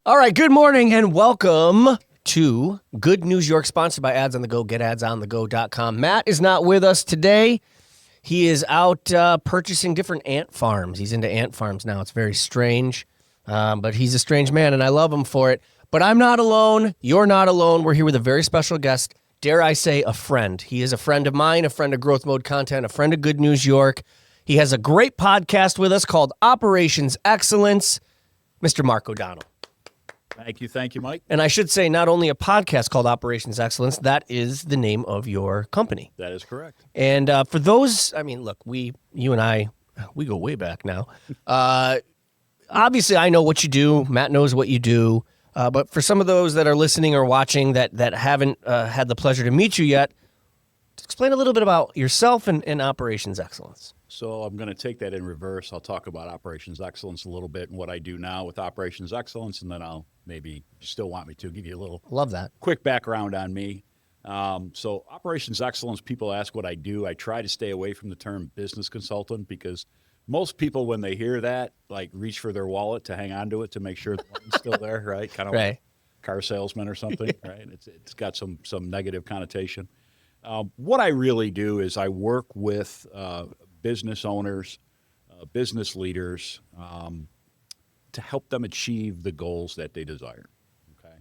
All right, good morning and welcome to Good News York, sponsored by Ads on the Go, getadsonthego.com. Matt is not with us today. He is out purchasing different ant farms. He's into ant farms now. It's very strange, but he's a strange man, and I love him for it. But I'm not alone. You're not alone. We're here with a very special guest, dare I say a friend. He is a friend of mine, a friend of Growth Mode Content, a friend of Good News York. He has a great podcast with us called Operations Excellence, Mr. Mark O'Donnell. Thank you, Mike. And I should say, not only a podcast called Operations Excellence, that is the name of your company. That is correct. And for those, I mean, look, you and I, we go way back now. Obviously, I know what you do. Matt knows what you do. But for some of those that are listening or watching that haven't had the pleasure to meet you yet, explain a little bit about yourself and Operations Excellence. So I'm going to take that in reverse. I'll talk about Operations Excellence a little bit and what I do now with Operations Excellence, and then I'll maybe still want me to give you a little Love that. quick background on me. So Operations Excellence, people ask what I do. I try to stay away from the term business consultant because most people, when they hear that, like reach for their wallet to hang on to it to make sure the money's still there, right? Kind of Right. like car salesman or something, right? It's got some negative connotation. What I really do is I work with business owners, business leaders, to help them achieve the goals that they desire. Okay,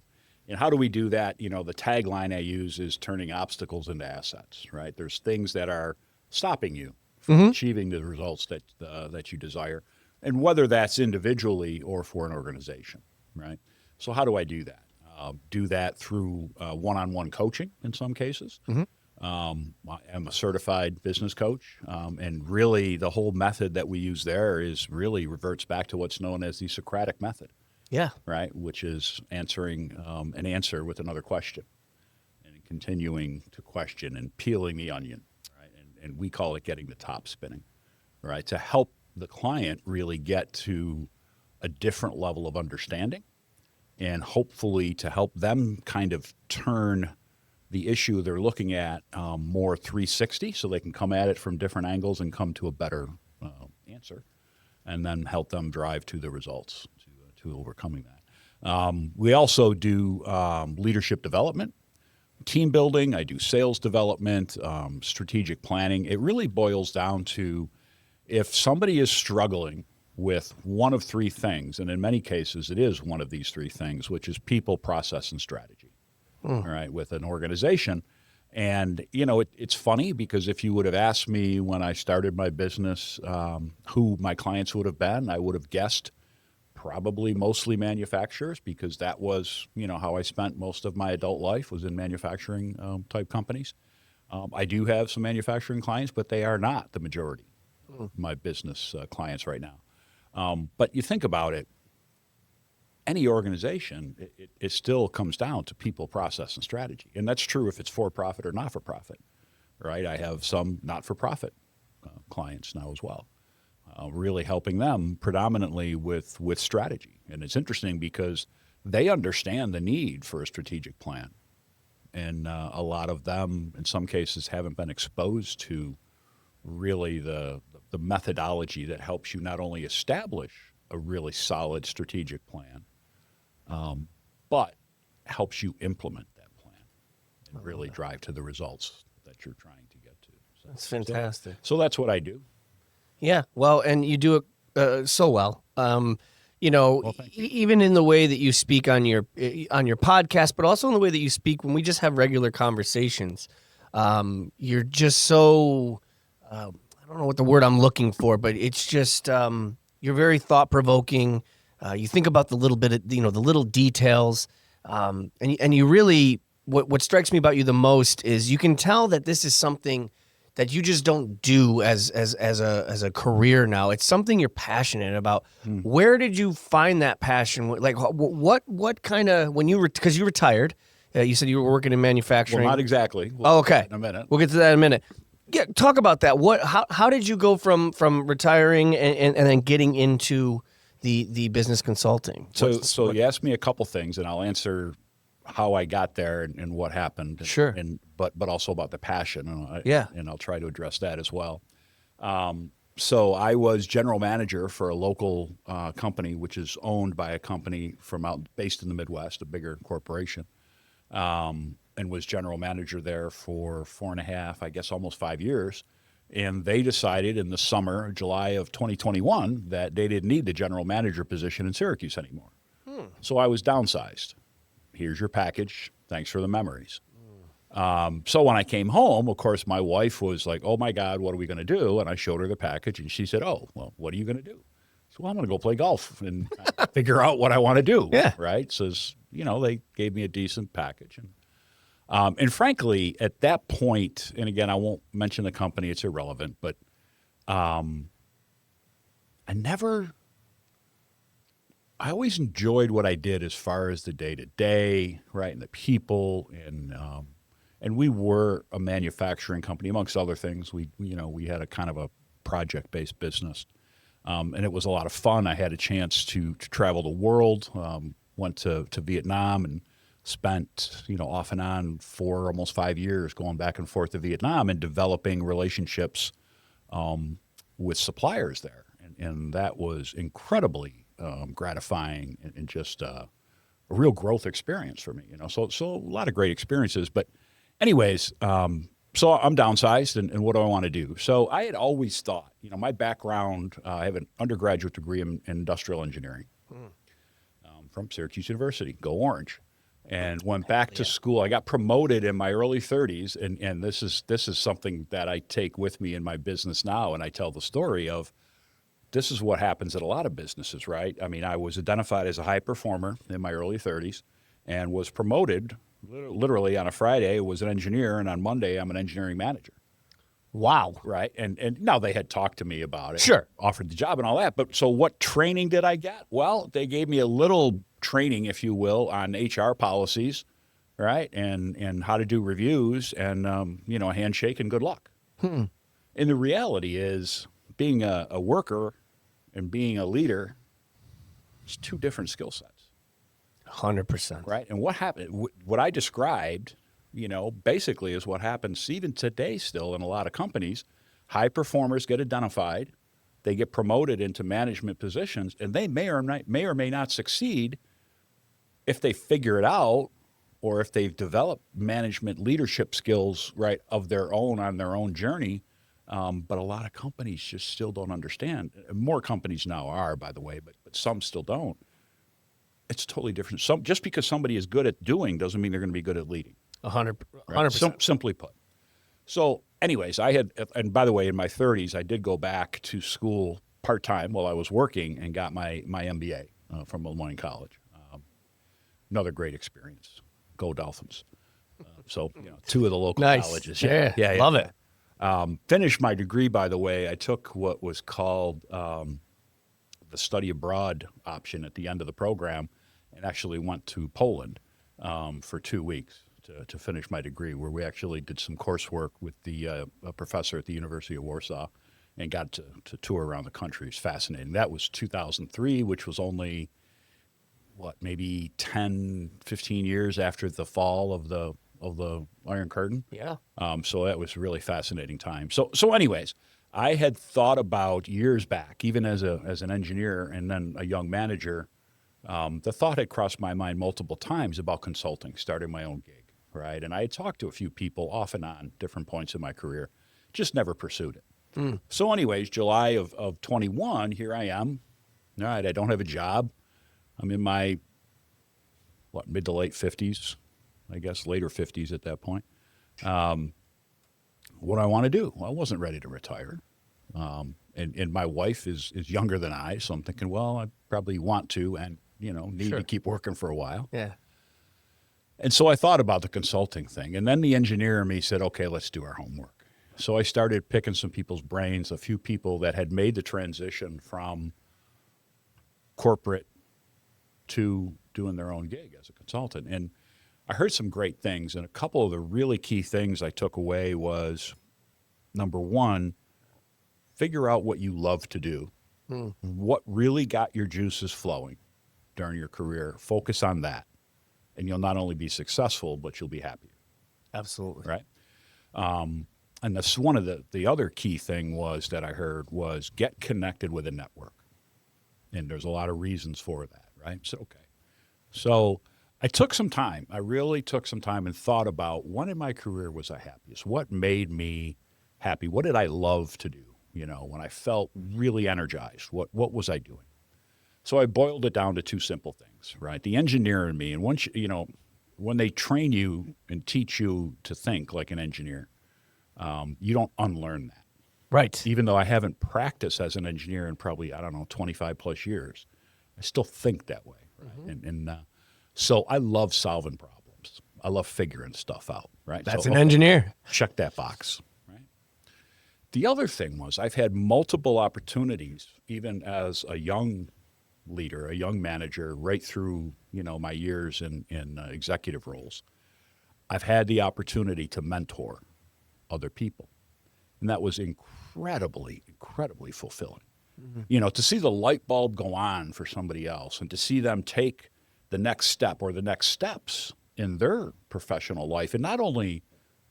and how do we do that? You know, the tagline I use is turning obstacles into assets. Right? There's things that are stopping you from achieving the results that you desire, and whether that's individually or for an organization. Right? So how do I do that? Do that through one-on-one coaching in some cases. I'm a certified business coach, and really the whole method that we use there is really reverts back to what's known as the Socratic method. Yeah. Right, which is answering an answer with another question and continuing to question and peeling the onion, right? And we call it getting the top spinning, right? To help the client really get to a different level of understanding and hopefully to help them kind of turn the issue they're looking at more 360 so they can come at it from different angles and come to a better answer and then help them drive to the results, to overcoming that. We also do leadership development, team building. I do sales development, strategic planning. It really boils down to if somebody is struggling with one of three things, and in many cases it is one of these three things, which is people, process, and strategy. All right, with an organization. And, you know, it's funny because if you would have asked me when I started my business who my clients would have been, I would have guessed probably mostly manufacturers because that was, you know, how I spent most of my adult life was in manufacturing type companies. I do have some manufacturing clients, but they are not the majority of my business clients right now. But you think about it, any organization, it still comes down to people, process, and strategy. And that's true if it's for-profit or not-for-profit, right? I have some not-for-profit clients now as well, really helping them predominantly with strategy. And it's interesting because they understand the need for a strategic plan. And a lot of them, in some cases, haven't been exposed to really the methodology that helps you not only establish a really solid strategic plan, but helps you implement that plan and really drive to the results that you're trying to get to. So, That's fantastic. So that's what I do. Yeah, well, and you do it so well. You know, Well, thank you. Even in the way that you speak on your podcast, but also in the way that you speak when we just have regular conversations. You're just so I don't know what the word I'm looking for, but it's just you're very thought provoking. You think about the little bit of, you know, the little details, and you really what strikes me about you the most is you can tell that this is something that you just don't do as a career now. It's something you're passionate about. Where did you find that passion? Like what kind of when you because you retired, you said you were working in manufacturing. Well, not exactly. Oh, okay. In a minute. We'll get to that in a minute. Yeah, talk about that. How did you go from retiring and then getting into the business consulting? So you asked me a couple things, and I'll answer how I got there and what happened. But also about the passion. And I'll try to address that as well. So I was general manager for a local company, which is owned by a company based in the Midwest, a bigger corporation, and was general manager there for 4.5, I guess almost 5 years. And they decided in the summer, July of 2021, that they didn't need the general manager position in Syracuse anymore. So I was downsized. Here's your package. Thanks for the memories. So when I came home, of course, my wife was like, oh, my God, what are we going to do? And I showed her the package, and she said, oh, well, what are you going to do? So, well, I'm going to go play golf and figure out what I want to do, Yeah. right? So, they gave me a decent package. And frankly, at that point, and again, I won't mention the company, it's irrelevant, but I always enjoyed what I did as far as the day-to-day, right, and the people, and we were a manufacturing company, amongst other things. We had a kind of a project-based business, and it was a lot of fun. I had a chance to travel the world, went to Vietnam and spent, off and on for almost 5 years going back and forth to Vietnam and developing relationships with suppliers there. And that was incredibly gratifying and just a real growth experience for me, So a lot of great experiences. But anyways, so I'm downsized, and what do I want to do? So I had always thought, my background, I have an undergraduate degree in industrial engineering from Syracuse University, go Orange. And went back to school. I got promoted in my early 30s, and this is something that I take with me in my business now, and I tell the story of this is what happens at a lot of businesses, right? I mean, I was identified as a high performer in my early 30s and was promoted literally on a Friday, was an engineer, and on Monday, I'm an engineering manager. Wow. Right. And now they had talked to me about it. Sure. Offered the job and all that. But so what training did I get? Well, they gave me a little training, if you will, on HR policies, right? And how to do reviews and, a handshake and good luck. And the reality is being a worker and being a leader is two different skill sets. 100%. Right. And what happened, what I described, basically is what happens even today still in a lot of companies. High performers get identified, they get promoted into management positions, and they may or may not succeed if they figure it out or if they've developed management leadership skills, right, of their own on their own journey. But a lot of companies just still don't understand. More companies now are, by the way, but some still don't. It's totally different. Just because somebody is good at doing doesn't mean they're going to be good at leading. 100%. Right? Simply put. So anyways, and by the way, in my 30s, I did go back to school part-time while I was working and got my MBA from Illinois College. Another great experience. Go Dolphins. So, two of the local colleges. Yeah. Love it. Finished my degree, by the way. I took what was called the study abroad option at the end of the program and actually went to Poland for 2 weeks to finish my degree, where we actually did some coursework with a professor at the University of Warsaw and got to tour around the country. It's fascinating. That was 2003, which was only, maybe 10, 15 years after the fall of the Iron Curtain. Yeah. So that was a really fascinating time. So anyways, I had thought about years back, even as an engineer and then a young manager, the thought had crossed my mind multiple times about consulting, starting my own gig, right? And I had talked to a few people off and on different points in my career, just never pursued it. So anyways, July of 21, here I am. All right, I don't have a job. I'm in my, mid to late 50s, I guess, later 50s at that point. What do I want to do? Well, I wasn't ready to retire. And my wife is younger than I, so I'm thinking, well, I probably want to and, need to keep working for a while. Yeah. And so I thought about the consulting thing. And then the engineer in me said, okay, let's do our homework. So I started picking some people's brains, a few people that had made the transition from corporate to doing their own gig as a consultant. And I heard some great things. And a couple of the really key things I took away was, number one, figure out what you love to do, what really got your juices flowing during your career. Focus on that. And you'll not only be successful, but you'll be happier. Absolutely. Right? and that's one of the other key thing was that I heard was get connected with a network. And there's a lot of reasons for that, right? So, okay. So I took some time. I really took some time and thought about when in my career was I happiest? What made me happy? What did I love to do? When I felt really energized, what was I doing? So I boiled it down to two simple things, right? The engineer in me, and once when they train you and teach you to think like an engineer, you don't unlearn that. Right. Even though I haven't practiced as an engineer in probably, I don't know, 25 plus years, I still think that way. Right? Mm-hmm. And so I love solving problems. I love figuring stuff out, right? That's so, an engineer. Check that box, right? The other thing was I've had multiple opportunities, even as a young leader, a young manager, right through, my years in executive roles. I've had the opportunity to mentor other people. And that was incredibly, incredibly fulfilling. Mm-hmm. To see the light bulb go on for somebody else and to see them take the next step or the next steps in their professional life and not only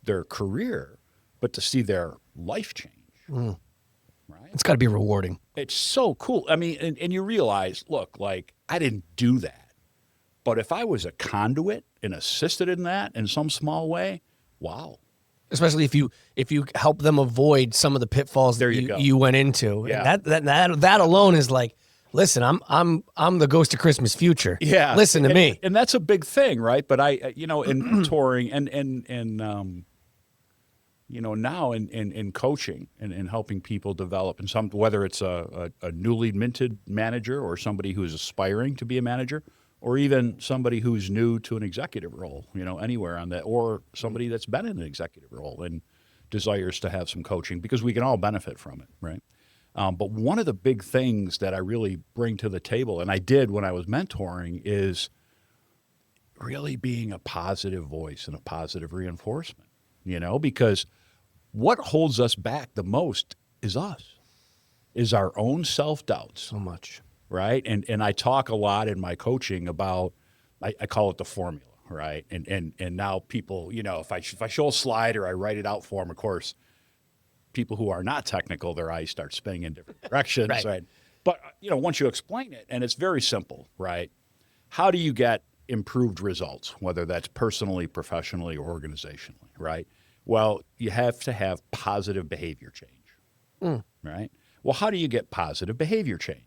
their career, but to see their life change. Mm. Right? It's got to be rewarding. It's so cool. I mean, and you realize, look, like I didn't do that. But if I was a conduit and assisted in that in some small way, wow. Especially if you help them avoid some of the pitfalls that you went into. Yeah. And that alone is like, listen, I'm the ghost of Christmas future. Yeah. Listen to me. And that's a big thing, right? But I in mentoring and now in coaching and helping people develop and whether it's a newly minted manager or somebody who's aspiring to be a manager, or even somebody who's new to an executive role, anywhere on that, or somebody that's been in an executive role and desires to have some coaching, because we can all benefit from it, right? But one of the big things that I really bring to the table, and I did when I was mentoring, is really being a positive voice and a positive reinforcement, because what holds us back the most is our own self-doubts. So much. Right. And I talk a lot in my coaching about, I call it the formula. Right. And now people, if I show a slide or I write it out for them, of course, people who are not technical, their eyes start spinning in different directions. Right. But, once you explain it, and it's very simple, right? How do you get improved results, whether that's personally, professionally, or organizationally, right? Well, you have to have positive behavior change, right? Well, how do you get positive behavior change?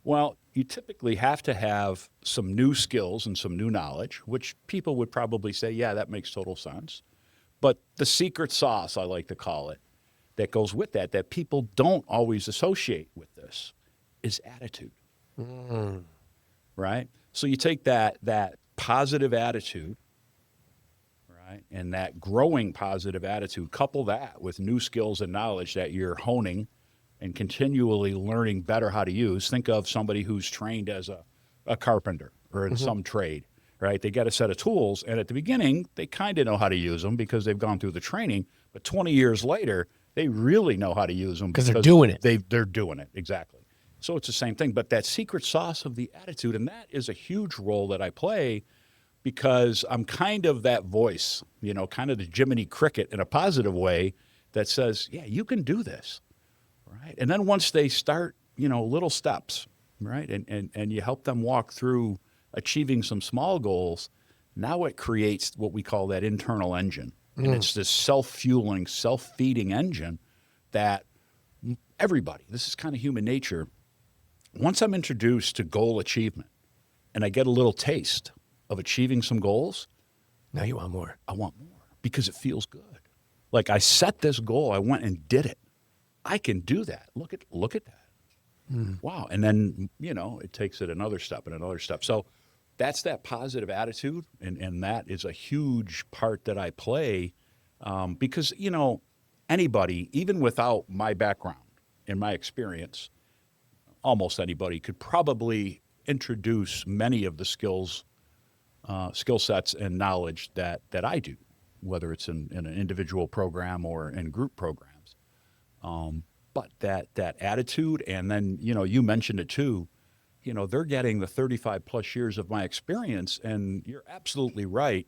Well, you typically have to have some new skills and some new knowledge, which people would probably say, yeah, that makes total sense. But the secret sauce, I like to call it, that goes with that people don't always associate with this is attitude, right? So you take that positive attitude, right, and that growing positive attitude, couple that with new skills and knowledge that you're honing and continually learning better how to use. Think of somebody who's trained as a carpenter or in some trade, right? They get a set of tools, and at the beginning, they kind of know how to use them because they've gone through the training. But 20 years later, they really know how to use them because they're doing it. They're doing it, exactly. So it's the same thing. But that secret sauce of the attitude, and that is a huge role that I play because I'm kind of that voice, kind of the Jiminy Cricket in a positive way that says, yeah, you can do this. Right. And then once they start, little steps, right, and you help them walk through achieving some small goals, now it creates what we call that internal engine. And it's this self-fueling, self-feeding engine that everybody, this is kind of human nature, once I'm introduced to goal achievement and I get a little taste of achieving some goals, now you want more. I want more because it feels good. Like I set this goal, I went and did it. I can do that. Look at that. Wow. And then, it takes it another step and another step. So that's that positive attitude. And that is a huge part that I play because, anybody, even without my background and my experience, almost anybody could probably introduce many of the skill sets and knowledge that I do, whether it's in an individual program or in group programs. But that attitude, and then, you mentioned it too, they're getting the 35 plus years of my experience, and you're absolutely right.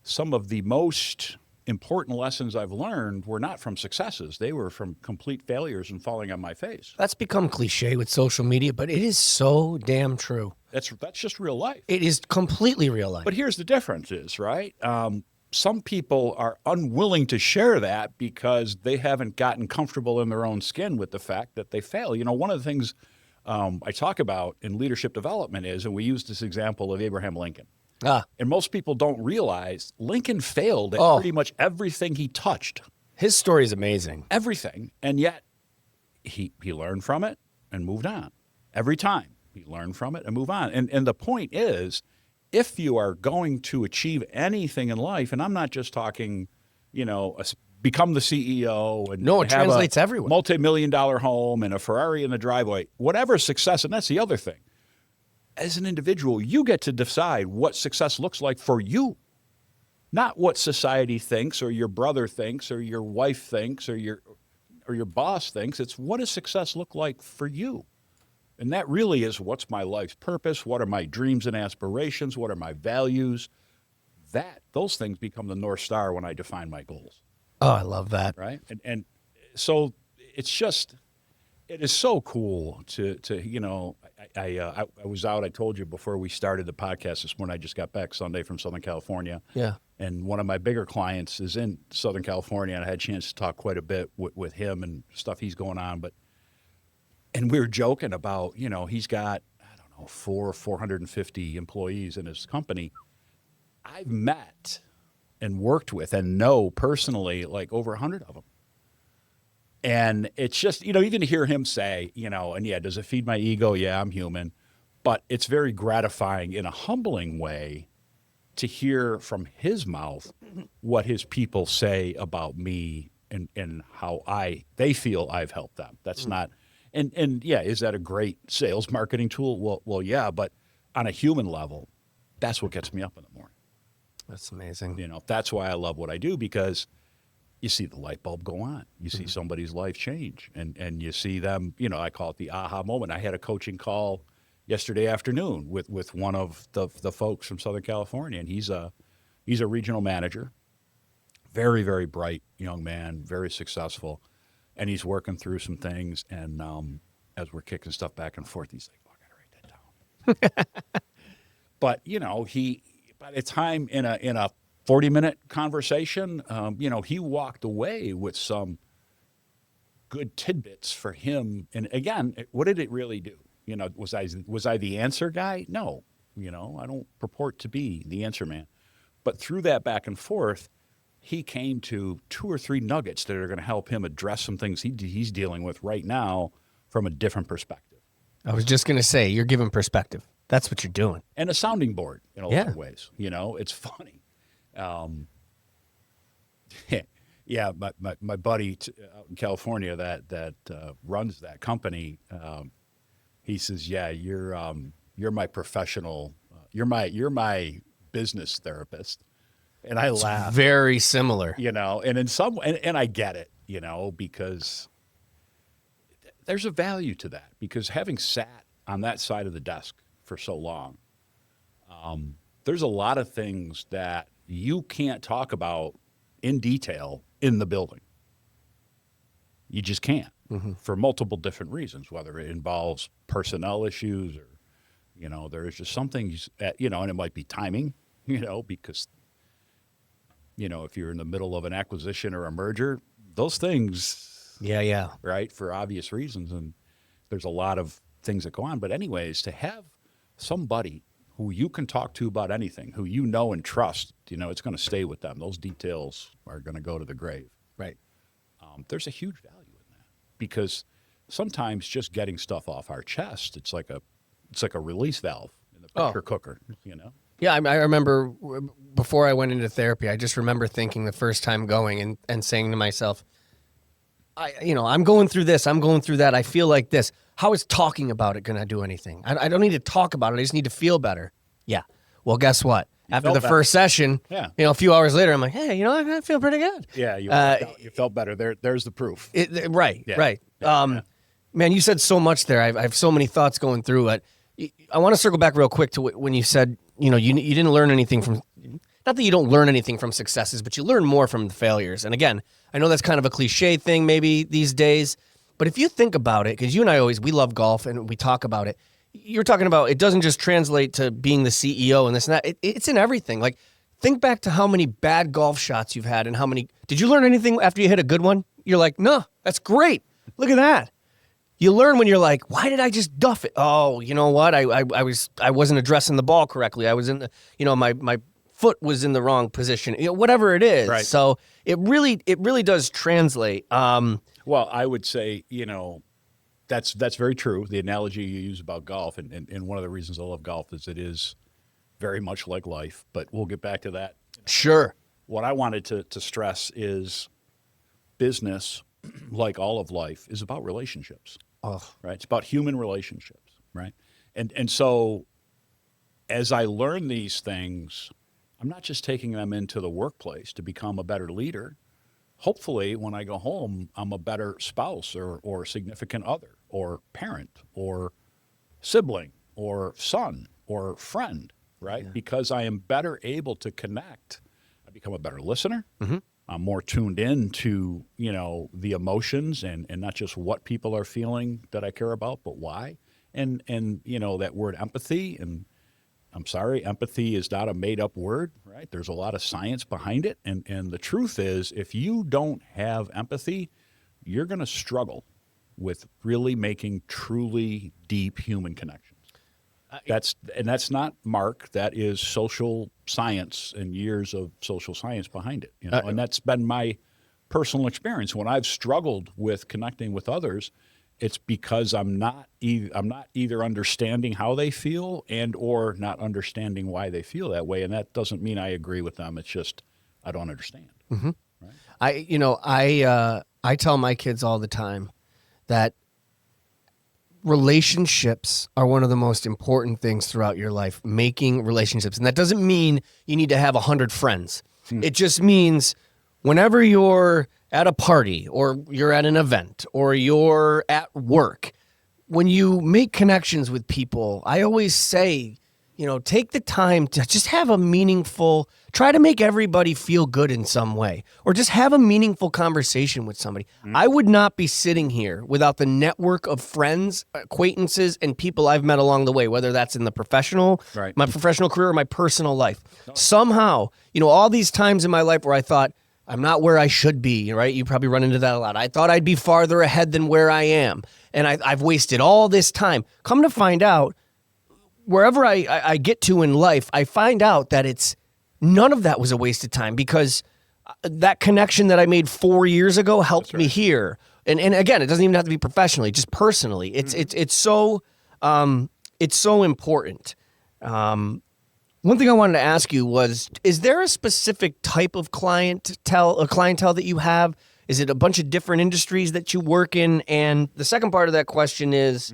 Some of the most important lessons I've learned were not from successes. They were from complete failures and falling on my face. That's become cliche with social media, but it is so damn true. That's just real life. It is completely real life. But here's the difference is, right? Some people are unwilling to share that because they haven't gotten comfortable in their own skin with the fact that they fail. You know, one of the things I talk about in leadership development is, and we use this example of Abraham Lincoln. And most people don't realize Lincoln failed at pretty much everything he touched. His story is amazing. Everything. And yet he learned from it and moved on. Every time he learned from it and moved on. And the point is, if you are going to achieve anything in life, and I'm not just talking, you know, become the CEO and no, it have translates a everywhere. multi-million-dollar home and a Ferrari in the driveway, whatever success, and that's the other thing. As an individual, you get to decide what success looks like for you, not what society thinks or your brother thinks or your wife thinks or your boss thinks. It's what does success look like for you? And that really is what's my life's purpose, what are my dreams and aspirations, what are my values. Those things become the North Star when I define my goals. Oh, I love that. Right? And so it's just, it is so cool to you know, I was out, I told you before we started the podcast this morning, I just got back Sunday from Southern California. Yeah. And one of my bigger clients is in Southern California, and I had a chance to talk quite a bit with him and stuff he's going on. And we were joking about, you know, he's got, I don't know, 450 employees in his company. I've met and worked with and know personally like over 100 of them. And it's just, you know, even to hear him say, you know, and yeah, does it feed my ego? Yeah, I'm human. But it's very gratifying in a humbling way to hear from his mouth what his people say about me and how they feel I've helped them. That's not, and yeah, is that a great sales marketing tool? Well, yeah, but on a human level, that's what gets me up in the morning. That's amazing. You know, that's why I love what I do, because you see the light bulb go on. You see somebody's life change, and you see them, you know, I call it the aha moment. I had a coaching call yesterday afternoon with one of the folks from Southern California, and he's a regional manager, very, very bright young man, very successful, and he's working through some things, and as we're kicking stuff back and forth, he's like, oh, I got to write that down. But, you know, by the time in a 40-minute conversation, you know, he walked away with some good tidbits for him. And again, what did it really do? You know, was I the answer guy? No, you know, I don't purport to be the answer man. But through that back and forth, he came to 2 or 3 nuggets that are going to help him address some things he's dealing with right now from a different perspective. I was just going to say, you're giving perspective. That's what you're doing. And a sounding board in a lot of ways. You know, it's funny. Yeah, my buddy out in California that runs that company, he says, "Yeah, you're my professional, you're my business therapist," and I laugh. Very similar, you know, and in some and I get it, you know, because there's a value to that, because having sat on that side of the desk for so long, there's a lot of things that you can't talk about in detail in the building. You just can't, for multiple different reasons, whether it involves personnel issues or, you know, there is just something, you know, and it might be timing, you know, because, you know, if you're in the middle of an acquisition or a merger, those things, yeah, right, for obvious reasons, and there's a lot of things that go on. But anyways, to have somebody who you can talk to about anything, who you know and trust, you know, it's going to stay with them. Those details are going to go to the grave. Right. There's a huge value in that, because sometimes just getting stuff off our chest, it's like a release valve in the pressure cooker, you know? Yeah, I remember before I went into therapy, I just remember thinking the first time going and saying to myself, I'm going through this, I'm going through that, I feel like this. How is talking about it going to do anything? I don't need to talk about it. I just need to feel better. Yeah. Well, guess what? After the first session, a few hours later, I'm like, hey, I feel pretty good. Yeah, you felt better. There's the proof. Right. Man, you said so much there. I have so many thoughts going through it. I want to circle back real quick to when you said, you didn't learn anything from not that you don't learn anything from successes, but you learn more from the failures. And again, I know that's kind of a cliche thing maybe these days, but if you think about it, because you and I we love golf and we talk about it, you're talking about it doesn't just translate to being the CEO and this and that. It's in everything. Like, think back to how many bad golf shots you've had and how many. Did you learn anything after you hit a good one? You're like, no, that's great. Look at that. You learn when you're like, why did I just duff it? Oh, you know what? I wasn't addressing the ball correctly. I was in the, my foot was in the wrong position. Whatever it is. Right. So it really does translate. Well, I would say, that's very true. The analogy you use about golf, and one of the reasons I love golf is it is very much like life, but we'll get back to that. Sure. What I wanted to stress is business, like all of life, is about relationships, right? It's about human relationships, right? And so as I learn these things, I'm not just taking them into the workplace to become a better leader. Hopefully, when I go home, I'm a better spouse or significant other or parent or sibling or son or friend, right? Yeah. Because I am better able to connect. I become a better listener. Mm-hmm. I'm more tuned in to, the emotions and not just what people are feeling that I care about, but why. And that word empathy, and I'm sorry, empathy is not a made-up word, right? There's a lot of science behind it. And the truth is, if you don't have empathy, you're going to struggle with really making truly deep human connections. That's not Mark. That is social science and years of social science behind it. And that's been my personal experience. When I've struggled with connecting with others, it's because I'm not either understanding how they feel and or not understanding why they feel that way. And that doesn't mean I agree with them. It's just I don't understand. Mm-hmm. Right? I tell my kids all the time that relationships are one of the most important things throughout your life, making relationships. And that doesn't mean you need to have 100 friends. It just means whenever you're at a party or you're at an event or you're at work, when you make connections with people, I always say, take the time to just have a meaningful, try to make everybody feel good in some way, or just have a meaningful conversation with somebody. Mm-hmm. I would not be sitting here without the network of friends, acquaintances, and people I've met along the way, whether that's in the my professional career or my personal life. Somehow, all these times in my life where I thought, I'm not where I should be, right? You probably run into that a lot. I thought I'd be farther ahead than where I am, and I've wasted all this time. Come to find out, wherever I get to in life, I find out that none of that was a waste of time, because that connection that I made 4 years ago helped me here. And again, it doesn't even have to be professionally, just personally. It's so important. One thing I wanted to ask you was, is there a specific type of clientele that you have? Is it a bunch of different industries that you work in? And the second part of that question is,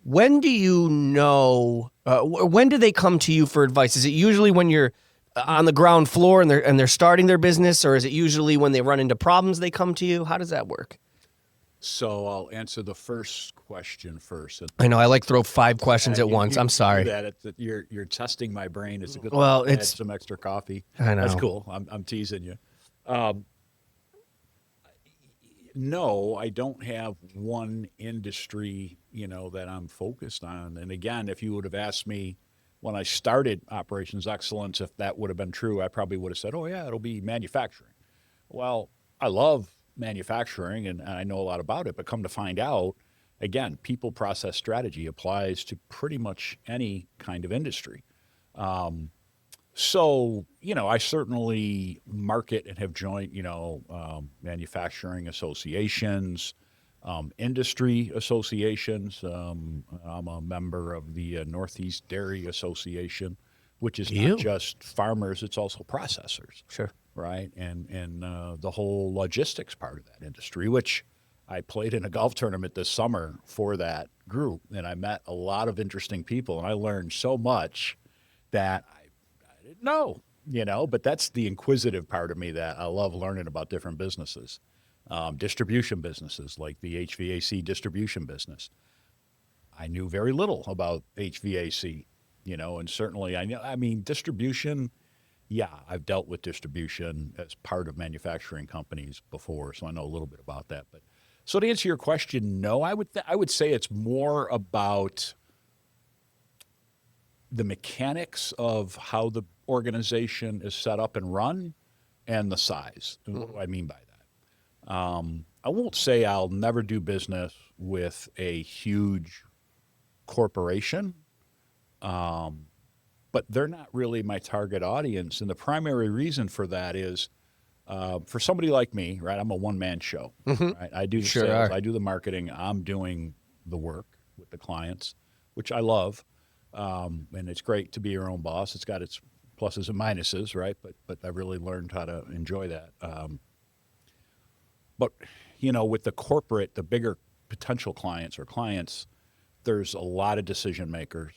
when do you know, when do they come to you for advice? Is it usually when you're on the ground floor and they're starting their business, or is it usually when they run into problems they come to you? How does that work? So I'll answer the first question first. I know I throw 5 questions at once. I'm sorry. You're testing my brain. It's a good. Well, add some extra coffee. I know. That's cool. I'm teasing you. No, I don't have one industry, that I'm focused on. And again, if you would have asked me when I started Operations Excellence, if that would have been true, I probably would have said, oh yeah, it'll be manufacturing. Well, I love manufacturing and I know a lot about it, but come to find out, again, people process strategy applies to pretty much any kind of industry. So, I certainly market and have joined, manufacturing associations, industry associations. I'm a member of the Northeast Dairy Association, which is not just farmers, it's also processors. Sure. Right. And the whole logistics part of that industry, which I played in a golf tournament this summer for that group. And I met a lot of interesting people and I learned so much that I didn't know, but that's the inquisitive part of me, that I love learning about different businesses, distribution businesses like the HVAC distribution business. I knew very little about HVAC, and certainly distribution, yeah, I've dealt with distribution as part of manufacturing companies before, so I know a little bit about that. But so to answer your question, no, I would say it's more about the mechanics of how the organization is set up and run and the size. And what do I mean by that? I won't say I'll never do business with a huge corporation, but they're not really my target audience. And the primary reason for that is for somebody like me, right? I'm a one-man show, right? I do the Sure sales, are. I do the marketing, I'm doing the work with the clients, which I love. And it's great to be your own boss. It's got its pluses and minuses, right? But I really learned how to enjoy that. But with the corporate, the bigger potential clients or clients, there's a lot of decision makers,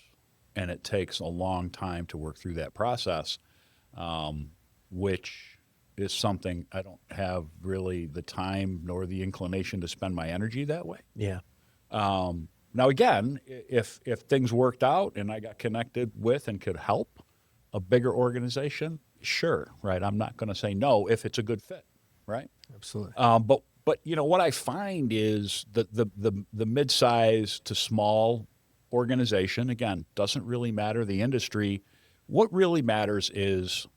and it takes a long time to work through that process, which is something I don't have really the time nor the inclination to spend my energy that way. Yeah. Now, again, if things worked out and I got connected with and could help a bigger organization, sure, right? I'm not going to say no if it's a good fit, right? Absolutely. But what I find is the mid-size to small organization, again, doesn't really matter the industry. What really matters is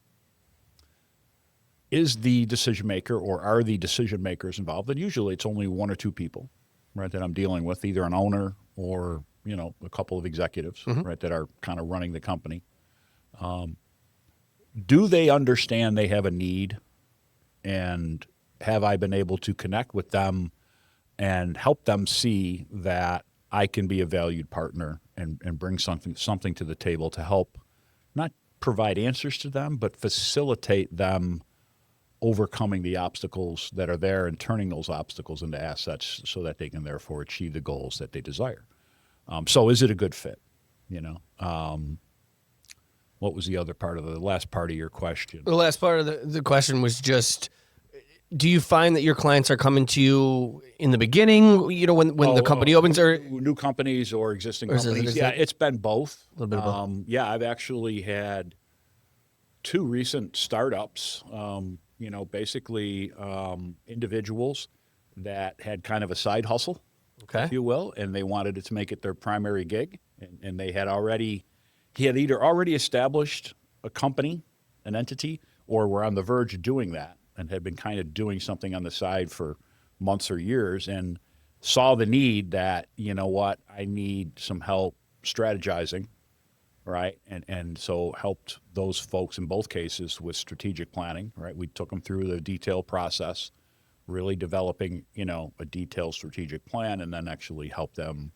the decision maker or are the decision makers involved? And usually it's only one or two people, right, that I'm dealing with, either an owner or a couple of executives, right, that are kind of running the company. Do they understand they have a need, and have I been able to connect with them and help them see that I can be a valued partner and bring something to the table to help not provide answers to them, but facilitate them overcoming the obstacles that are there and turning those obstacles into assets so that they can therefore achieve the goals that they desire. So is it a good fit? What was the other part of the last part of your question? The last part of the question was just, do you find that your clients are coming to you in the beginning, when the company opens, or new companies or existing is it companies? Yeah, it's been both. A little bit of both. Yeah, I've actually had two recent startups, basically individuals that had kind of a side hustle, Okay. if you will, and they wanted it to make it their primary gig. And he had either already established a company, an entity, or were on the verge of doing that and had been kind of doing something on the side for months or years and saw the need that, I need some help strategizing, right? And so helped those folks in both cases with strategic planning, right? We took them through the detailed process, really developing, a detailed strategic plan, and then actually help them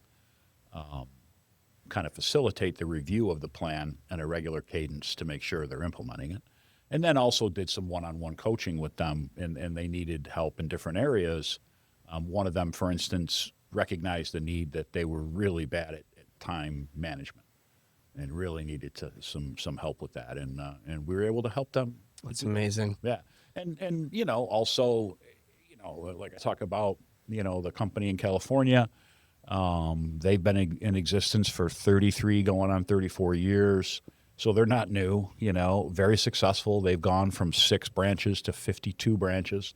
kind of facilitate the review of the plan at a regular cadence to make sure they're implementing it. And then also did some one-on-one coaching with them, and they needed help in different areas. One of them, for instance, recognized the need that they were really bad at time management and really needed some help with that. And we were able to help them. That's amazing. Yeah. And also, like I talk about, the company in California, they've been in existence for 33 going on 34 years. So they're not new, very successful. They've gone from 6 branches to 52 branches.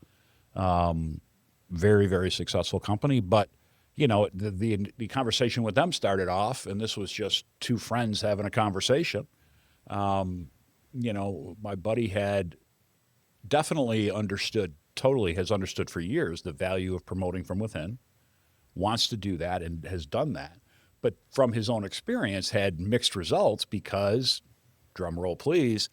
Very, very successful company. But, the conversation with them started off, and this was just two friends having a conversation. My buddy had definitely has understood for years the value of promoting from within, wants to do that and has done that. But from his own experience had mixed results because, drum roll please,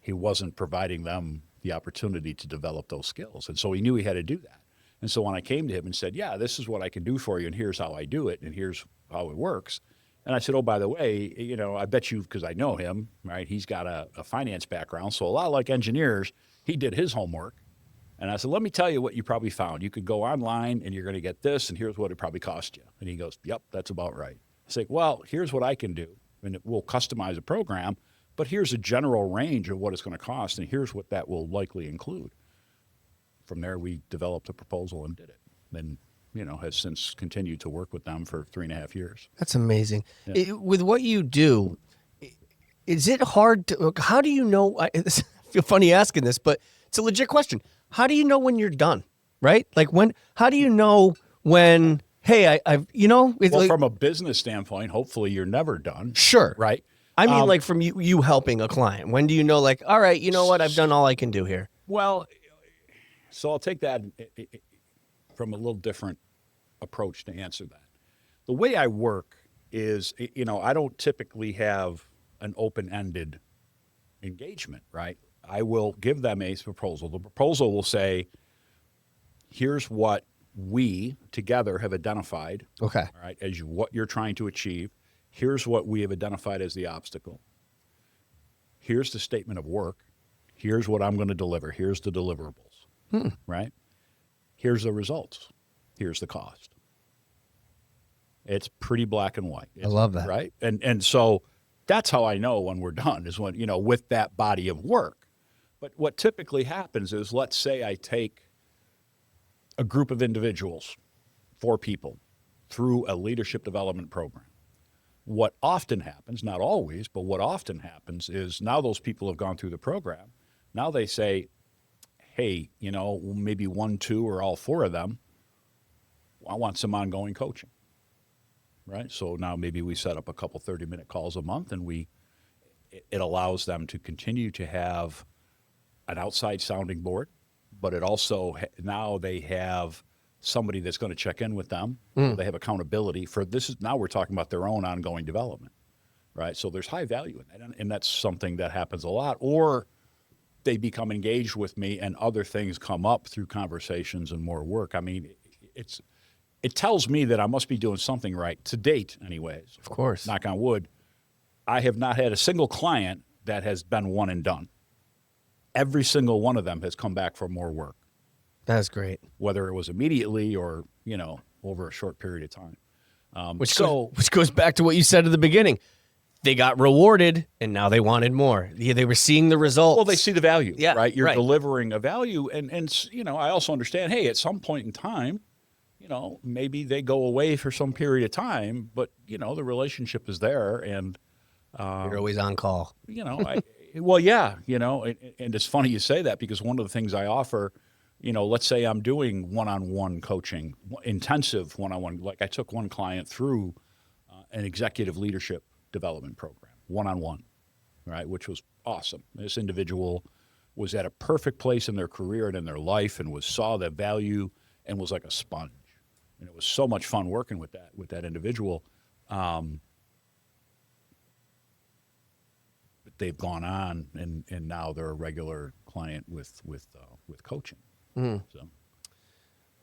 he wasn't providing them the opportunity to develop those skills. And so he knew he had to do that. And so when I came to him and said, yeah, this is what I can do for you, and here's how I do it, and here's how it works. And I said, oh, by the way, I bet you, because I know him, right, he's got a finance background. So a lot like engineers, he did his homework. And I said, let me tell you what you probably found. You could go online and you're going to get this, and here's what it probably cost you. And he goes, yep, that's about right. I say, well, here's what I can do. And we'll customize a program, but here's a general range of what it's going to cost, and here's what that will likely include. From there, we developed a proposal and did it. And, has since continued to work with them for 3.5 years. That's amazing. Yeah. With what you do, is it hard to? How do you know? feel funny asking this, but it's a legit question. How do you know when you're done, right? Like how do you know when, hey, I've, it's Well, like, from a business standpoint, hopefully you're never done. sure. Right. I mean, like from you helping a client, when do you know, like, all right, you know what? I've done all I can do here. Well, so I'll take that from a little different approach to answer that. The way I work is, I don't typically have an open-ended engagement, right? I will give them a proposal. The proposal will say, here's what we together have identified, Okay. all right, as what you're trying to achieve. Here's what we have identified as the obstacle. Here's the statement of work. Here's what I'm going to deliver. Here's the deliverables, right? Here's the results. Here's the cost. It's pretty black and white. I love that. Right? And so that's how I know when we're done is when, with that body of work. But what typically happens is, let's say I take a group of individuals, 4 people, through a leadership development program. What often happens, not always, but what often happens is now those people have gone through the program. Now they say, hey, maybe 1, 2, or all 4 of them, I want some ongoing coaching. Right? So now maybe we set up a couple 30-minute calls a month, and it allows them to continue to have an outside sounding board, but it also, now they have somebody that's going to check in with them. They have accountability for this. Now we're talking about their own ongoing development, right? So there's high value in that, and that's something that happens a lot. Or they become engaged with me, and other things come up through conversations and more work. I mean, it tells me that I must be doing something right to date, anyways. Of course. Knock on wood. I have not had a single client that has been one and done. Every single one of them has come back for more work. That's great. Whether it was immediately or, over a short period of time. Which goes back to what you said at the beginning. They got rewarded, and now they wanted more. They were seeing the results. Well, they see the value, Yeah, right? You're right. delivering a value. And I also understand, hey, at some point in time, maybe they go away for some period of time, but, the relationship is there. And, You're always on call. well, yeah, and it's funny you say that, because one of the things I offer, let's say I'm doing one-on-one coaching, intensive one-on-one. Like I took one client through an executive leadership development program, one-on-one, right, which was awesome. This individual was at a perfect place in their career and in their life, and saw the value and was like a sponge. And it was so much fun working with that individual. But they've gone on, and now they're a regular client with coaching. So,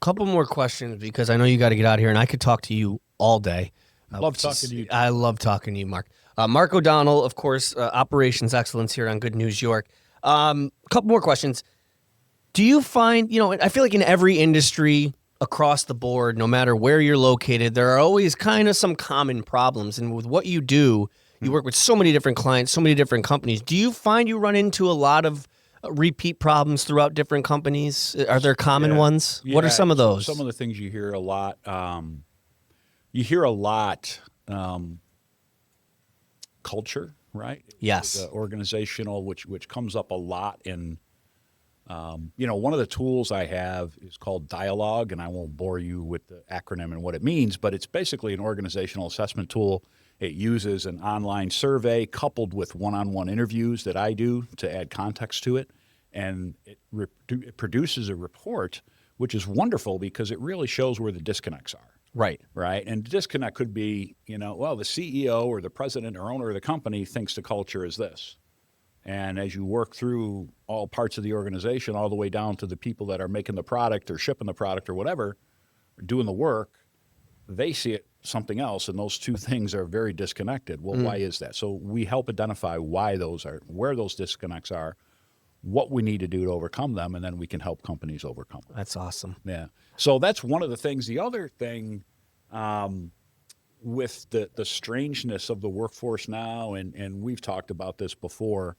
Couple more questions, because I know you got to get out of here, and I could talk to you all day. love talking to you. I love talking to you, Mark. Mark O'Donnell, of course, Operations Excellence here on Good News York. Couple more questions. Do you find, I feel like in every industry across the board, no matter where you're located, there are always kind of some common problems. And with what you do, you work with so many different clients, so many different companies. Do you find you run into a lot of repeat problems throughout different companies? Are there common ones? What are some of those? Some of the things you hear a lot. You hear a lot culture, right? Yes. Organizational, which comes up a lot in. One of the tools I have is called Dialogue, and I won't bore you with the acronym and what it means, but it's basically an organizational assessment tool. It uses an online survey coupled with one-on-one interviews that I do to add context to it, and it produces a report, which is wonderful because it really shows where the disconnects are. Right. Right. And the disconnect could be, the CEO or the president or owner of the company thinks the culture is this. And as you work through all parts of the organization, all the way down to the people that are making the product or shipping the product or whatever, or doing the work, they see it something else, and those two things are very disconnected. Well, why is that? So we help identify why those are, where those disconnects are, what we need to do to overcome them, and then we can help companies overcome them. That's awesome. Yeah. So that's one of the things. The other thing with the strangeness of the workforce now, and we've talked about this before,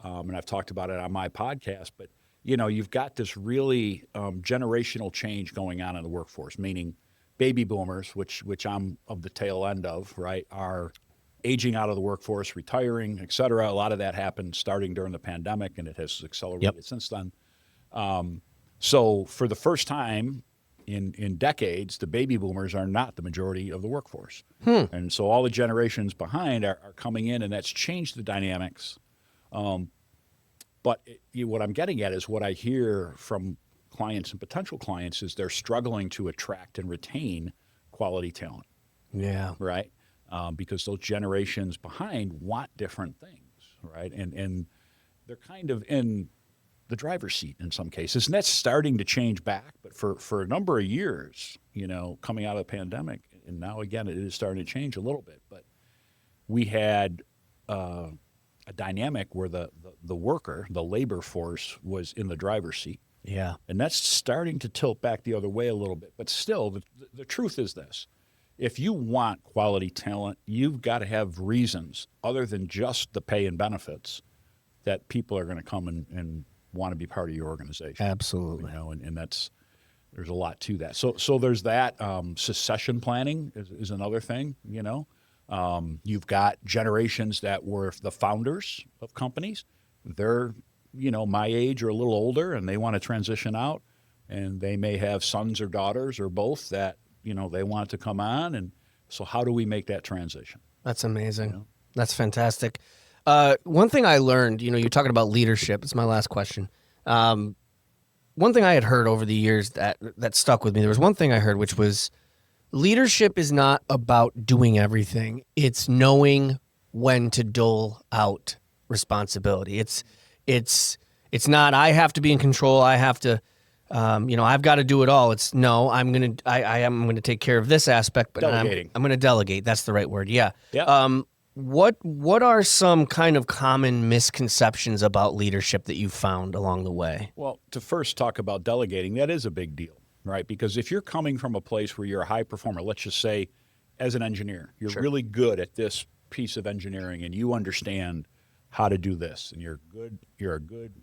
and I've talked about it on my podcast, but you've got this really generational change going on in the workforce, meaning baby boomers, which I'm of the tail end of, right, are aging out of the workforce, retiring, et cetera. A lot of that happened starting during the pandemic, and it has accelerated since then. So for the first time in decades, the baby boomers are not the majority of the workforce. And so all the generations behind are coming in, and that's changed the dynamics. But what I'm getting at is what I hear from clients and potential clients is they're struggling to attract and retain quality talent, Yeah. right? Because those generations behind want different things, right? And they're kind of in the driver's seat in some cases, and that's starting to change back. But for a number of years, coming out of the pandemic, and now again it is starting to change a little bit. But we had a dynamic where the worker, the labor force, was in the driver's seat. Yeah. And that's starting to tilt back the other way a little bit. But still, the truth is this. If you want quality talent, you've got to have reasons other than just the pay and benefits that people are going to come and want to be part of your organization. Absolutely. And there's a lot to that. So there's that. Succession planning is another thing, You've got generations that were the founders of companies. They're, my age or a little older, and they want to transition out. And they may have sons or daughters or both that, they want to come on. And so how do we make that transition? That's amazing. That's fantastic. One thing I learned, you're talking about leadership. It's my last question. One thing I had heard over the years that stuck with me, there was one thing I heard, which was leadership is not about doing everything. It's knowing when to dole out responsibility. It's not, I have to be in control. I have to, I've got to do it all. It's no, I'm going to take care of this aspect, but Delegating. I'm going to delegate. That's the right word. Yeah. Yeah. What are some kind of common misconceptions about leadership that you've found along the way? Well, to first talk about delegating, that is a big deal, right? Because if you're coming from a place where you're a high performer, let's just say as an engineer, you're really good at this piece of engineering and you understand how to do this, and you're a good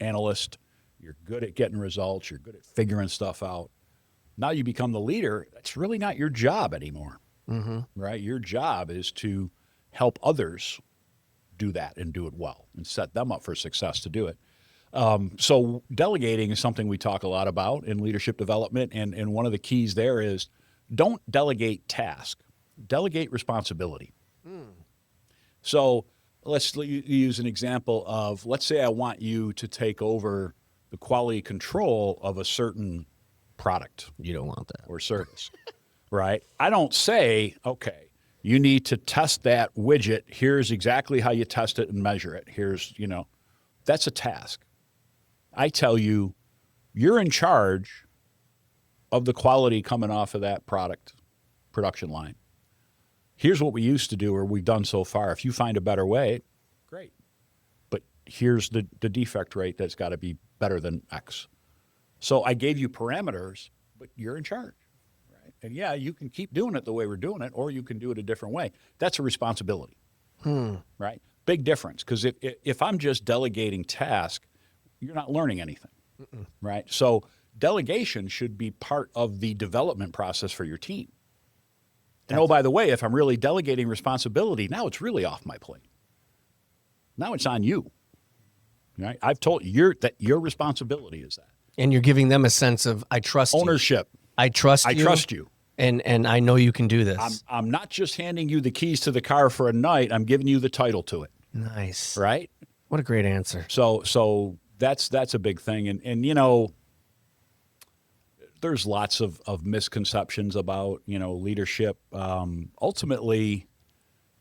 analyst, you're good at getting results, you're good at figuring stuff out. Now you become the leader. That's really not your job anymore, right? Your job is to help others do that and do it well and set them up for success to do it. So delegating is something we talk a lot about in leadership development. And one of the keys there is don't delegate task, delegate responsibility. So let's use an example of, let's say I want you to take over the quality control of a certain product. You don't want that. Or service, right? I don't say, okay, you need to test that widget. Here's exactly how you test it and measure it. Here's, that's a task. I tell you, you're in charge of the quality coming off of that production line. Here's what we used to do or we've done so far. If you find a better way, great. But here's the defect rate that's got to be better than X. So I gave you parameters, but you're in charge. And yeah, you can keep doing it the way we're doing it, or you can do it a different way. That's a responsibility, right? Big difference, because if I'm just delegating task, you're not learning anything, right? So delegation should be part of the development process for your team. And oh, by the way, if I'm really delegating responsibility, now it's really off my plate. Now it's on you, right? I've told you that your responsibility is that. And you're giving them a sense of, I trust ownership. I trust you. I trust you. And I know you can do this. I'm not just handing you the keys to the car for a night. I'm giving you the title to it. Nice. Right? What a great answer. So that's a big thing. And there's lots of misconceptions about, leadership. Ultimately,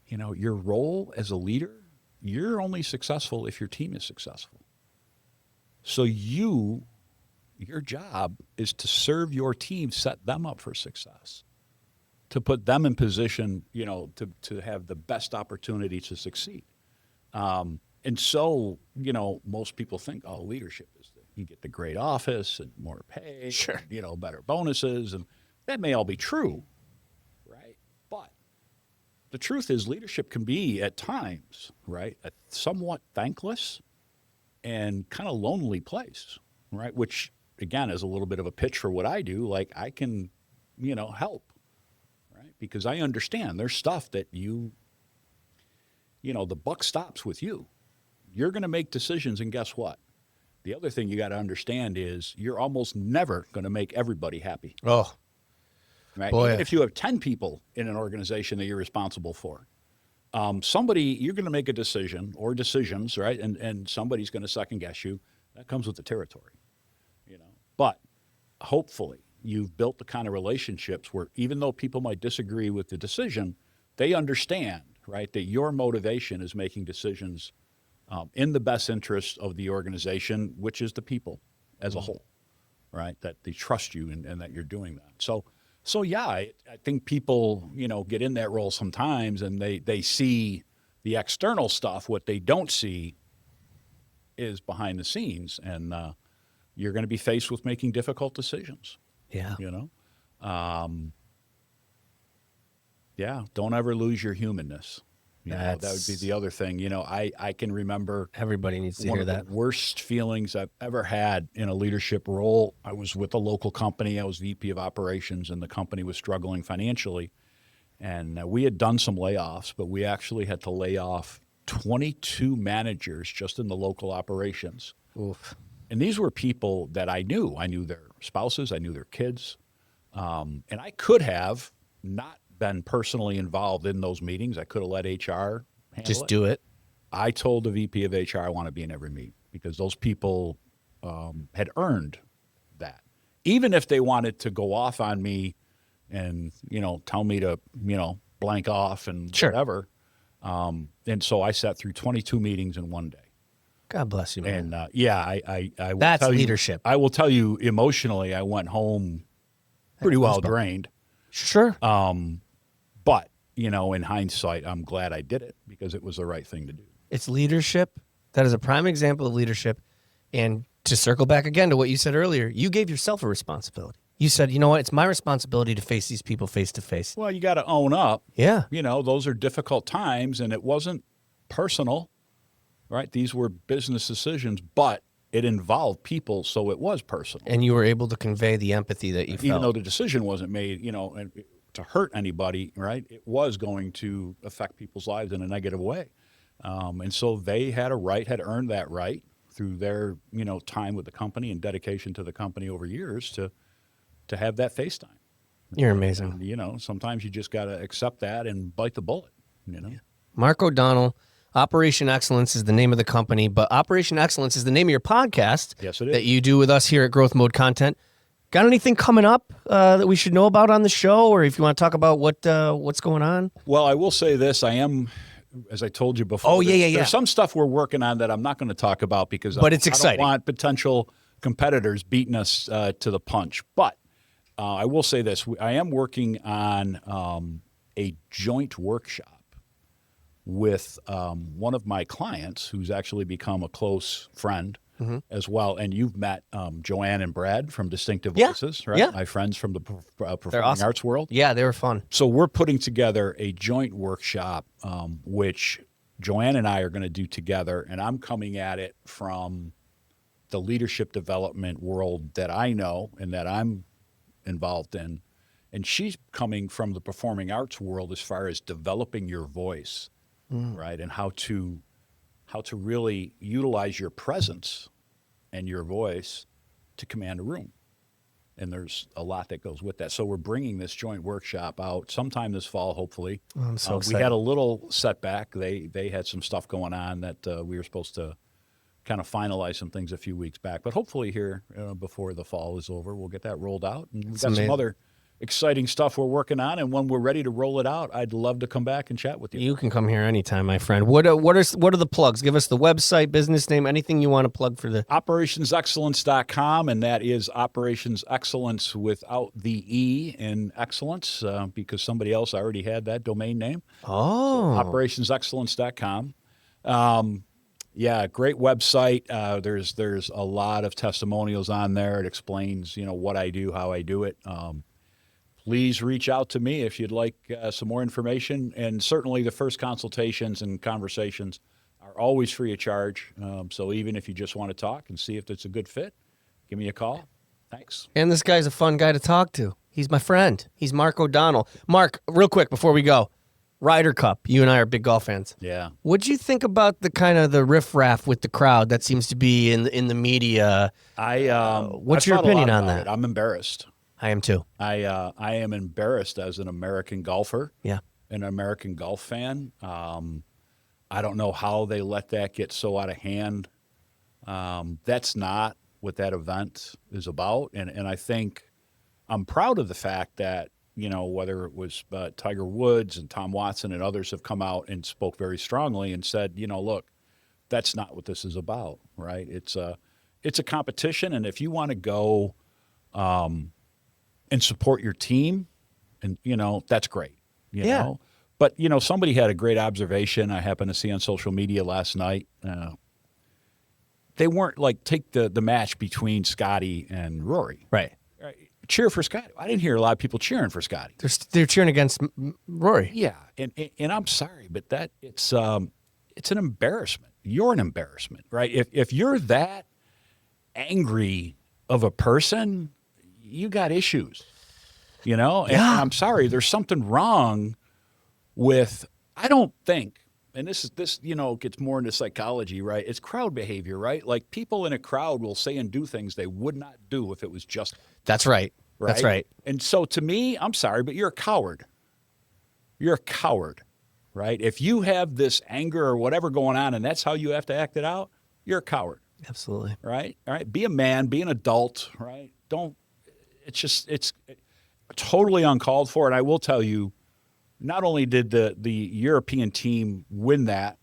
your role as a leader, you're only successful if your team is successful. So your job is to serve your team, set them up for success, to put them in position, to have the best opportunity to succeed. And so, most people think, oh, leadership is you get the great office and more pay, and, better bonuses, and that may all be true, right? But the truth is leadership can be at times, right, a somewhat thankless and kind of lonely place, right, which again, is a little bit of a pitch for what I do. Like I can, help, right? Because I understand there's stuff that you the buck stops with you. You're going to make decisions, and guess what? The other thing you got to understand is you're almost never going to make everybody happy. Oh, Right? boy. Even if you have 10 people in an organization that you're responsible for, you're going to make a decision or decisions, right? And somebody's going to second guess you. That comes with the territory, But hopefully you've built the kind of relationships where even though people might disagree with the decision, they understand, right, that your motivation is making decisions in the best interest of the organization, which is the people as a whole, right? That they trust you and that you're doing that. So yeah, I think people, get in that role sometimes and they see the external stuff. What they don't see is behind the scenes, and you're going to be faced with making difficult decisions. Yeah. Yeah, don't ever lose your humanness. That would be the other thing. I can remember Everybody needs to one hear of that. the worst feelings I've ever had in a leadership role. I was with a local company. I was VP of operations, and the company was struggling financially. And we had done some layoffs, but we actually had to lay off 22 managers just in the local operations. Oof. And these were people that I knew. I knew their spouses. I knew their kids. And I could have not been personally involved in those meetings. I could have let HR handle Just it. do it. I told the VP of HR I want to be in every meeting because those people had earned that. Even if they wanted to go off on me and, tell me to, blank off and Sure. whatever. And so I sat through 22 meetings in one day. God bless you, man. And I will That's tell you- leadership. I will tell you emotionally, I went home pretty well drained. Sure. But, in hindsight, I'm glad I did it because it was the right thing to do. It's leadership. That is a prime example of leadership. And to circle back again to what you said earlier, you gave yourself a responsibility. You said, you know what? It's my responsibility to face these people face to face. Well, you got to own up. Yeah. Those are difficult times, and it wasn't personal, right? These were business decisions, but it involved people, so it was personal. And you were able to convey the empathy that you Even felt. though the decision wasn't made, to hurt anybody, right? It was going to affect people's lives in a negative way. And so they had earned that right through their, time with the company and dedication to the company over years to have that face time. You're amazing. And, sometimes you just got to accept that and bite the bullet, Mark O'Donnell, Operation Excellence is the name of the company, but Operation Excellence is the name of your podcast. Yes, it is. That you do with us here at Growth Mode Content. Got anything coming up that we should know about on the show, or if you want to talk about what's going on? Well, I will say this. I am, as I told you before. Oh, yeah. There's some stuff we're working on that I'm not going to talk about because But it's I exciting. don't want potential competitors beating us to the punch. But I will say this. I am working on a joint workshop with one of my clients who's actually become a close friend as well. And you've met Joanne and Brad from Distinctive Yeah. Voices, right? Yeah. My friends from the performing awesome. arts world. Yeah, they were fun. So we're putting together a joint workshop, which Joanne and I are going to do together. And I'm coming at it from the leadership development world that I know and that I'm involved in. And she's coming from the performing arts world as far as developing your voice, right? And how to really utilize your presence and your voice to command a room. And there's a lot that goes with that. So we're bringing this joint workshop out sometime this fall, hopefully. I'm so We excited. had a little setback. They had some stuff going on that we were supposed to kind of finalize some things a few weeks back. But hopefully here before the fall is over, we'll get that rolled out. And we've got amazing. some other exciting stuff we're working on. And when we're ready to roll it out, I'd love to come back and chat with you. You can come here anytime, my friend. What are the plugs? Give us the website, business name, anything you want to plug for the. operationsexcellence.com, and that is Operations Excellence without the E in excellence because somebody else already had that domain name. Oh, Operationsexcellence.com. Yeah, great website. There's a lot of testimonials on there. It explains, what I do, how I do it. Please reach out to me if you'd like some more information. And certainly the first consultations and conversations are always free of charge. So even if you just want to talk and see if it's a good fit, give me a call. Thanks. and this guy's a fun guy to talk to. He's my friend. He's Mark O'Donnell. Mark, real quick before we go, Ryder Cup. You and I are big golf fans. Yeah. What'd you think about the kind of the riffraff with the crowd that seems to be in the media? What's your opinion on that? I'm embarrassed. I am too. I am embarrassed as an American golfer, Yeah. an American golf fan. I don't know how they let that get so out of hand. That's not what that event is about. And I think I'm proud of the fact that, whether it was Tiger Woods and Tom Watson and others have come out and spoke very strongly and said, look, that's not what this is about, right? It's a competition. And if you want to go and support your team, and, that's great, you know. But, somebody had a great observation I happened to see on social media last night. They weren't take the match between Scotty and Rory. Right. Cheer for Scotty. I didn't hear a lot of people cheering for Scotty. They're cheering against Rory. Yeah, and I'm sorry, but that it's an embarrassment. You're an embarrassment, right? If you're that angry of a person, you got issues, And I'm sorry, there's something wrong with. I don't think. And this gets more into psychology, right? It's crowd behavior, right? Like people in a crowd will say and do things they would not do if it was just. That's right. That's right. And so to me, I'm sorry, but you're a coward. You're a coward, right? If you have this anger or whatever going on and that's how you have to act it out, you're a coward. Absolutely. Right? All right. Be a man, be an adult, right? It's totally uncalled for. And I will tell you, not only did the European team win that,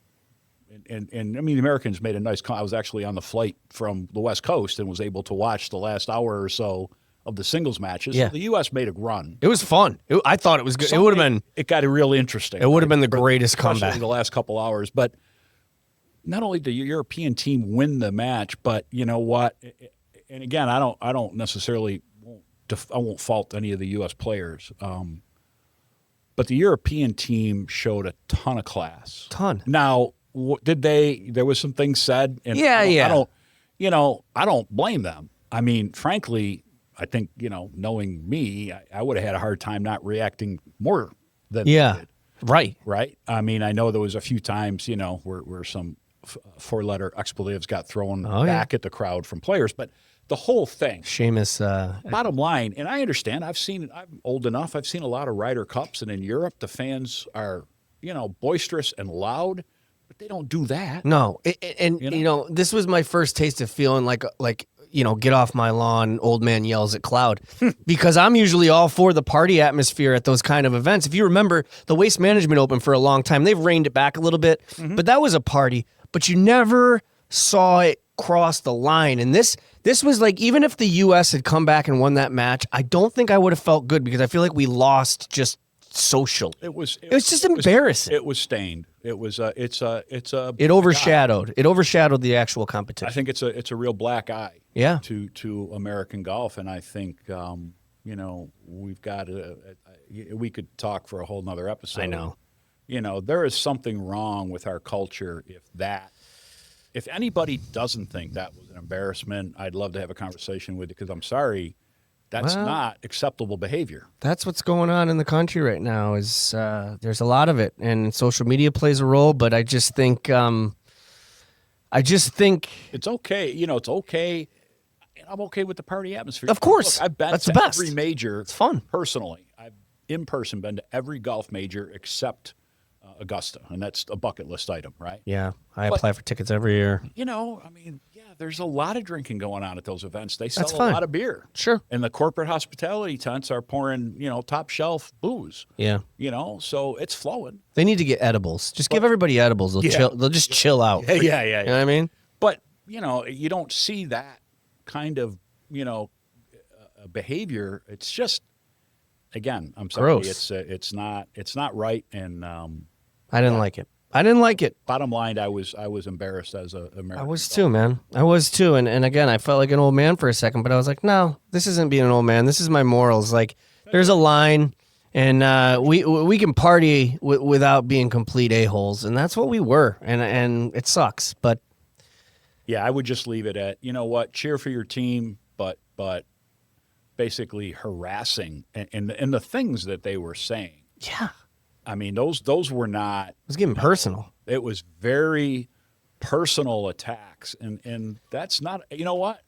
and I mean, the Americans made a nice call. I was actually on the flight from the West Coast and was able to watch the last hour or so of the singles matches. Yeah. The U.S. made a run. It was fun. I thought it was good. It would have been. It got real interesting. It would have been the greatest comeback. The last couple hours. But not only did the European team win the match, but you know what? And again, I don't necessarily I won't fault any of the U.S. players. But the European team showed a ton of class. Now, there was some things said. And I don't blame them. I mean, frankly, I think, knowing me, I would have had a hard time not reacting more than they did. Right. Right? I mean, I know there was a few times, where some four-letter expletives got thrown back at the crowd from players. But the whole thing. Seamus. Bottom line, and I understand, I'm old enough, I've seen a lot of Ryder Cups, and in Europe, the fans are, boisterous and loud, but they don't do that. No. This was my first taste of feeling like, get off my lawn, old man yells at cloud. Because I'm usually all for the party atmosphere at those kind of events. If you remember, the Waste Management Open for a long time, they've reined it back a little bit, but that was a party. But you never saw it cross the line. And this was like, even if the U.S. had come back and won that match, I don't think I would have felt good because I feel like we lost just social. It was just embarrassing. It was stained. It was it overshadowed. It overshadowed the actual competition. I think it's a real black eye. Yeah. To American golf, and I think we've got we could talk for a whole nother episode. I know. There is something wrong with our culture if anybody doesn't think that was an embarrassment, I'd love to have a conversation with you because I'm sorry, that's not acceptable behavior. That's what's going on in the country right now is there's a lot of it, and social media plays a role, but I just think it's okay. It's okay. And I'm okay with the party atmosphere. Of course. Look, I've been That's to the best. every major. It's fun. Personally, I've in person been to every golf major except Augusta, and that's a bucket list item, right? Yeah, I apply for tickets every year. There's a lot of drinking going on at those events. They sell That's fine. A lot of beer. Sure. And the corporate hospitality tents are pouring, top shelf booze. Yeah. So it's flowing. They need to get edibles. Just give everybody edibles. They'll chill. They'll just chill out. Yeah. You know what I mean? But, you don't see that kind of, behavior. It's just, again, I'm sorry. Gross. It's not right. And I didn't like it. I didn't like it. Bottom line, I was embarrassed as an American. I was too, man. I was too. And again, I felt like an old man for a second, but I was like, no, this isn't being an old man. This is my morals. Like, there's a line, and we can party without being complete a-holes, and that's what we were. And it sucks, but yeah, I would just leave it at, cheer for your team, but basically harassing and the things that they were saying. Yeah. I mean, those were not. It was getting personal. It was very personal attacks, and that's not. You know what?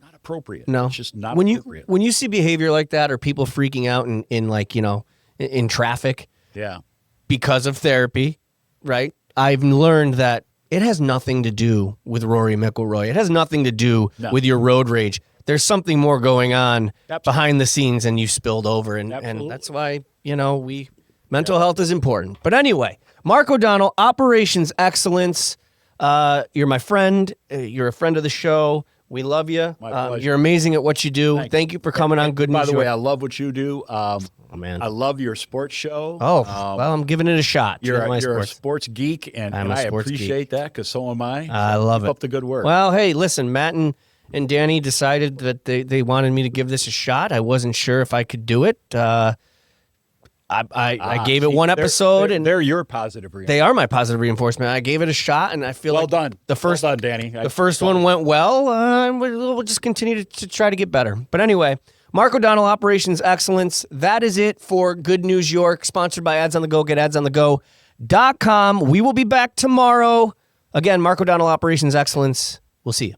Not appropriate. No, it's just not when appropriate. When you see behavior like that, or people freaking out in like, you know, in traffic, Yeah. because of therapy, right? I've learned that it has nothing to do with Rory McIlroy. It has nothing to do with your road rage. There's something more going on behind the scenes, and you spilled over, and that's why, you know, mental health is important. But anyway, Mark O'Donnell, Operations Excellence. You're my friend. You're a friend of the show. We love you. My pleasure. You're amazing at what you do. Thank you for coming on Good News. By the way, I love what you do. Oh, man. I love your sports show. Oh, well, I'm giving it a shot. You're a sports geek, and I appreciate that, because so am I. I love it. Keep up the good work. Well, hey, listen, Matt and Danny decided that they wanted me to give this a shot. I wasn't sure if I could do it. I gave it one episode, and they're your positive reinforcement. They are my positive reinforcement. I gave it a shot, and I feel well like done. Well done, Danny. The first one went well. We'll just continue to try to get better. But anyway, Mark O'Donnell, Operations Excellence. That is it for Good News York, sponsored by Ads on the Go. Get adsonthego.com. We will be back tomorrow. Again, Mark O'Donnell, Operations Excellence. We'll see you.